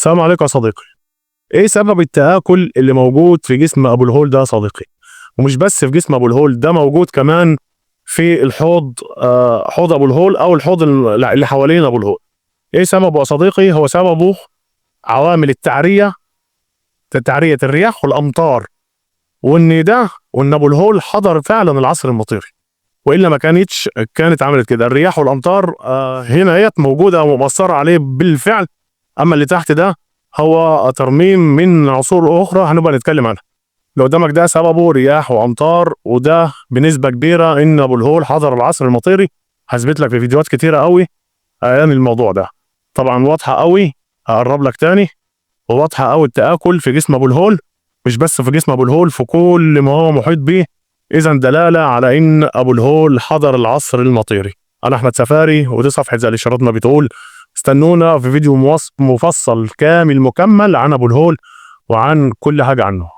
السلام عليكم يا صديقي. ايه سبب التآكل اللي موجود في جسم ابو الهول ده يا صديقي؟ ومش بس في جسم ابو الهول ده، موجود كمان في الحوض، حوض ابو الهول او الحوض اللي حوالين ابو الهول. ايه سببه يا صديقي؟ هو سببه عوامل التعرية الرياح والامطار، وان ابو الهول حضر فعلا العصر المطيري، والا ما كانت عملت كده. الرياح والامطار هنا هي موجوده ومؤثره عليه بالفعل. اما اللي تحت ده هو ترميم من عصور اخرى هنبقى نتكلم عنها. اللي قدامك ده سببه رياح وامطار، وده بنسبه كبيره ان ابو الهول حضر العصر المطيري. هثبت لك في فيديوهات كتيره قوي عن الموضوع ده. طبعا واضحه قوي، هقرب لك تاني. وواضحه قوي التآكل في جسم ابو الهول، مش بس في جسم ابو الهول، في كل ما هو محيط به. اذا دلاله على ان ابو الهول حضر العصر المطيري. انا احمد سفاري، ودي صفحه زي الاشارات ما بتقول. استنونا في فيديو مفصل كامل مكمل عن ابو الهول وعن كل حاجه عنه.